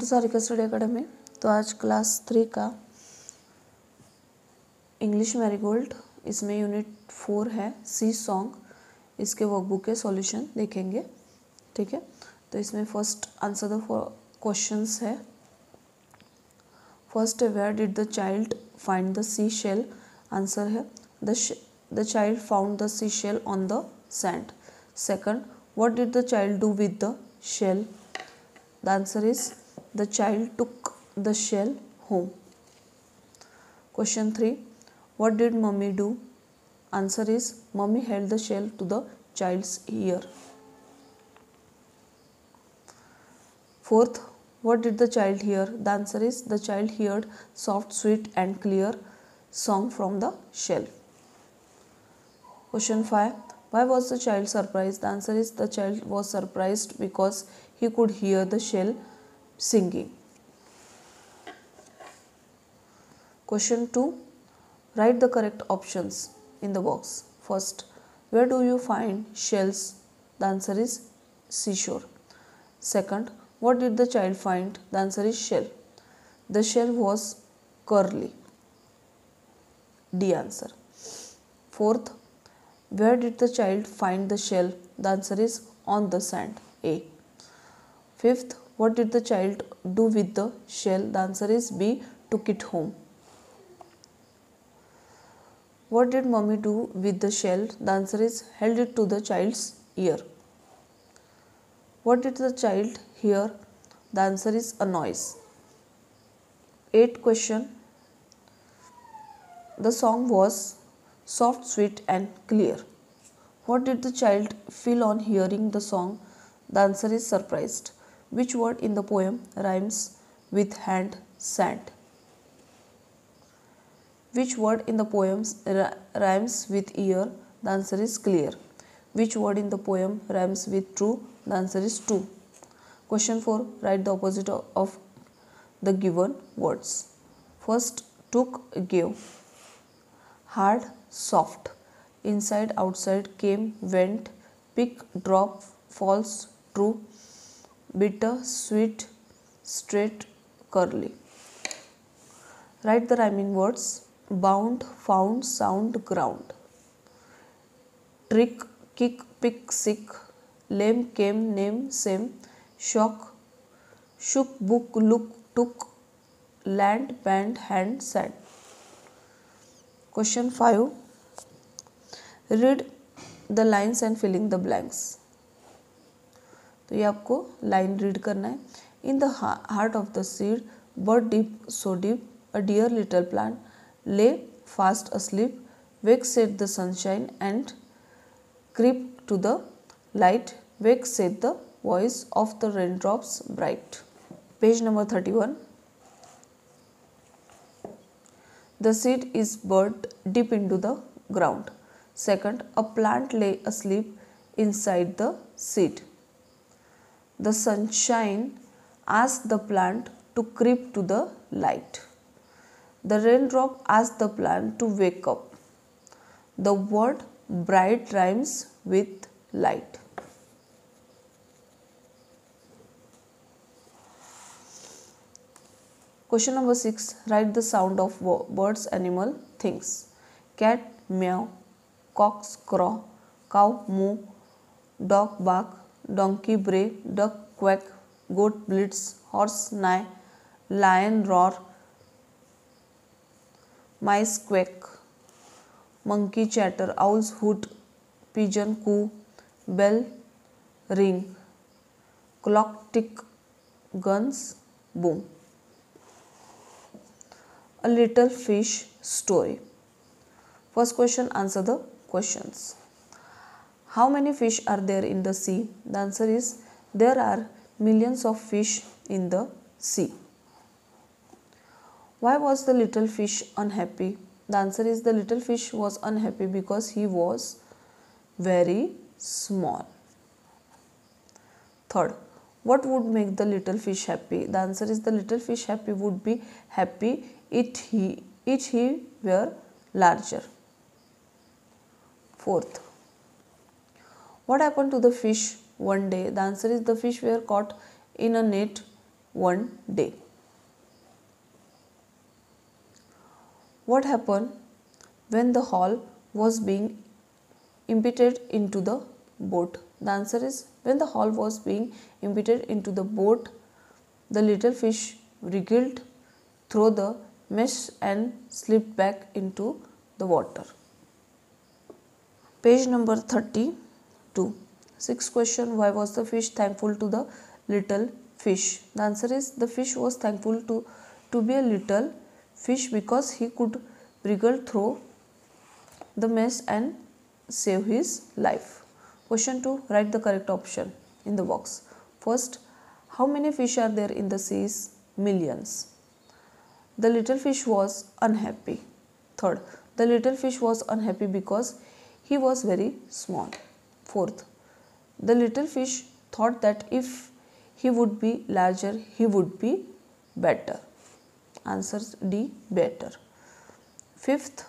To Sarika study academy. तो आज class 3 का इंग्लिश मैरीगोल्ड, इसमें यूनिट 4 है सी सॉन्ग। इसके वर्कबुक के सॉल्यूशन देखेंगे, ठीक है। तो इसमें फर्स्ट आंसर द क्वेश्चंस है। फर्स्ट है where did the child find the sea shell. Answer है the child found the sea shell on the sand. Second, what did the child do with the shell. The answer is the child took the shell home. Question 3. What did mummy do? Answer is mummy held the shell to the child's ear. Fourth, what did the child hear? The answer is the child heard soft, sweet and clear song from the shell. Question 5. Why was the child surprised? The answer is the child was surprised because he could hear the shell singing. Question 2. Write the correct options in the box. First, where do you find shells? The answer is seashore. Second, what did the child find? The answer is shell. The shell was curly. D answer. Fourth, where did the child find the shell? The answer is on the sand. A. Fifth, what did the child do with the shell? The answer is B. Took it home. What did mommy do with the shell? The answer is held it to the child's ear. What did the child hear? The answer is a noise. 8th question. The song was soft, sweet and clear. What did the child feel on hearing the song? The answer is surprised. Which word in the poem rhymes with hand, sand? Which word in the poem rhymes with ear? The answer is clear. Which word in the poem rhymes with true? The answer is true. Question 4. Write the opposite of the given words. First, took, gave. Hard, soft. Inside, outside, came, went. Pick, drop, false, true. Bitter, sweet, straight, curly. Write the rhyming words. Bound, found, sound, ground. Trick, kick, pick, sick. Lame, came, name, same. Shock, shook, book, look, took. Land, band, hand, sand. Question 5. Read the lines and fill in the blanks. तो ये आपको line read करना है. In the heart of the seed buried deep so deep a dear little plant lay fast asleep wake said the sunshine and creep to the light wake said the voice of the rain drops bright. Page number 31. The seed is buried deep into the ground. Second, a plant lay asleep inside the seed. The sunshine asked the plant to creep to the light. The raindrop asked the plant to wake up. The word bright rhymes with light. Question number 6. Write the sound of birds, animal, things. Cat meow, cocks crow, cow moo, dog bark, donkey bray, duck quack, goat bleats, horse neigh, lion roar, mice quack, monkey chatter, owls hoot, pigeon coo, bell ring, clock tick, guns boom. A little fish story. First question, answer the questions. How many fish are there in the sea? The answer is there are millions of fish in the sea. Why was the little fish unhappy? The answer is the little fish was unhappy because he was very small. Third, what would make the little fish happy? The answer is the little fish would be happy if he were larger. Fourth, what happened to the fish one day? The answer is the fish were caught in a net one day. What happened when the hull was being impeted into the boat? The answer is, when the hull was being impeted into the boat, the little fish wriggled through the mesh and slipped back into the water. Page number 32. Sixth question, why was the fish thankful to the little fish? The answer is, the fish was thankful to be a little fish because he could wriggle through the mesh and save his life. Question 2, write the correct option in the box. First, how many fish are there in the sea? Millions. The little fish was unhappy. Third, the little fish was unhappy because he was very small. Fourth, the little fish thought that if he would be larger, he would be better. Answer D, better. Fifth,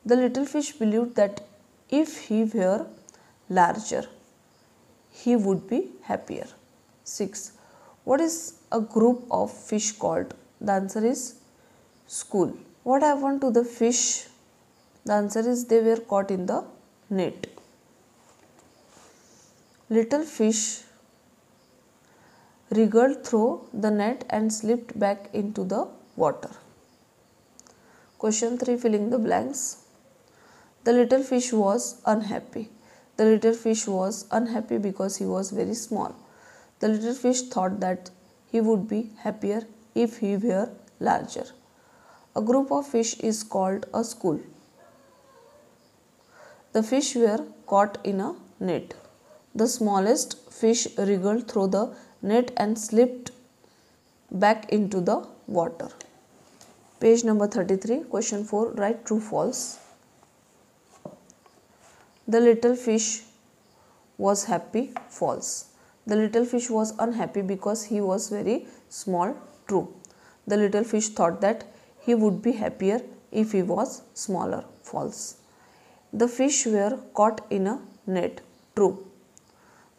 the little fish believed that if he were larger, he would be happier. 6. What is a group of fish called? The answer is school. What happened to the fish? The answer is, they were caught in the net. Little fish wriggled through the net and slipped back into the water. Question 3, filling the blanks. The little fish was unhappy. The little fish was unhappy because he was very small. The little fish thought that he would be happier if he were larger. A group of fish is called a school. The fish were caught in a net. The smallest fish wriggled through the net and slipped back into the water. Page number 33, question 4, write true false. The little fish was happy. False. The little fish was unhappy because he was very small. True. The little fish thought that he would be happier if he was smaller. False. The fish were caught in a net. True.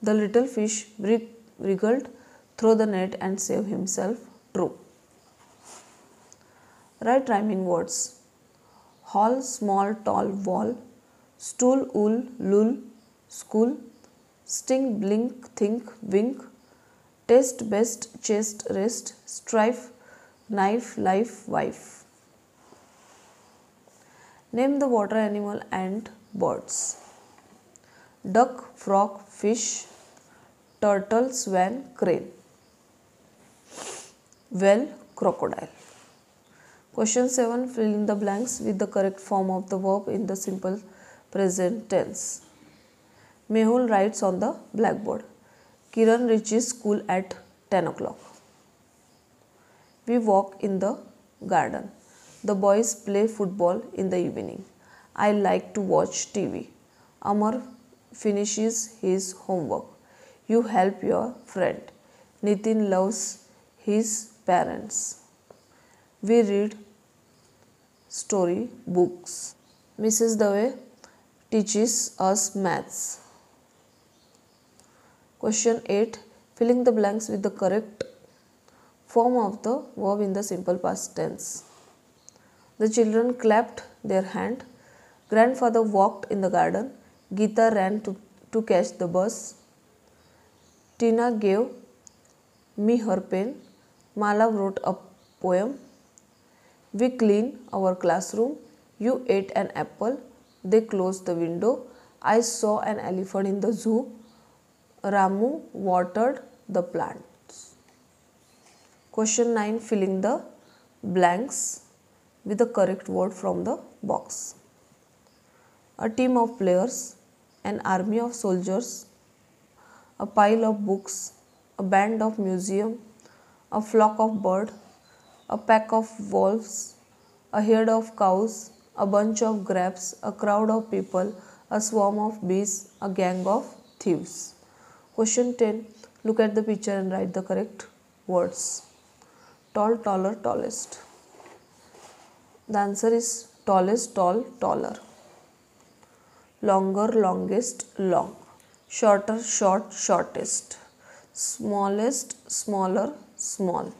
The little fish wriggled through the net and saved himself. True. Write rhyming words. Hall, small, tall, wall. Stool, wool, lul, school. Sting, blink, think, wink. Taste, best, chest, rest. Strife, knife, life, wife. Name the water animal and birds. Duck, frog, fish. Turtle, swan, crane. Whale, crocodile. Question 7, fill in the blanks with the correct form of the verb in the simple present tense. Mehul writes on the blackboard. Kiran reaches school at 10 o'clock. We walk in the garden. The boys play football in the evening. I like to watch TV. Amar finishes his homework. You help your friend. Nitin loves his parents. We read story books. Mrs. Dave teaches us maths. Question 8. Filling the blanks with the correct form of the verb in the simple past tense. The children clapped their hand. Grandfather walked in the garden. Geeta ran to catch the bus. Tina gave me her pen. Mala wrote a poem. We cleaned our classroom. You ate an apple. They closed the window. I saw an elephant in the zoo. Ramu watered the plants. Question 9. Filling the blanks with the correct word from the box. A team of players, an army of soldiers, a pile of books, a band of museum, a flock of birds, a pack of wolves, a herd of cows, a bunch of grapes, a crowd of people, a swarm of bees, a gang of thieves. Question 10. Look at the picture and write the correct words. Tall, taller, tallest. The answer is tallest, tall, taller. Longer, longest, long. Shorter, short, shortest. Smallest, smaller, small.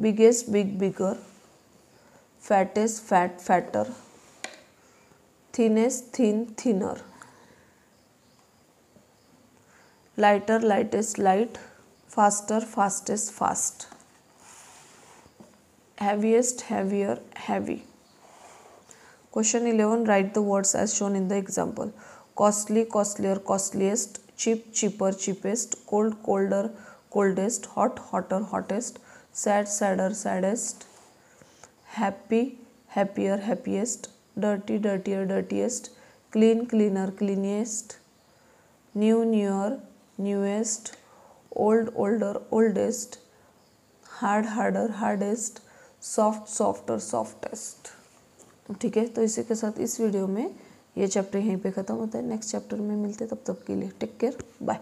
Biggest big bigger, fattest fat fatter, thinnest thin thinner, lighter lightest light, faster fastest fast, heaviest heavier heavy. Question 11, write the words as shown in the example. Costly costlier costliest, cheap cheaper cheapest, cold colder coldest, hot hotter hottest, sad sadder saddest, happy happier happiest, dirty dirtier dirtiest, clean cleaner cleanest, new newer newest, old older oldest, hard harder hardest, soft softer softest. ठीक है, तो इसी के साथ इस video में ये chapter यहीं पे ख़त्म होता है। नेक्स्ट चैप्टर में मिलते, तब तक के लिए टेक केयर, बाय।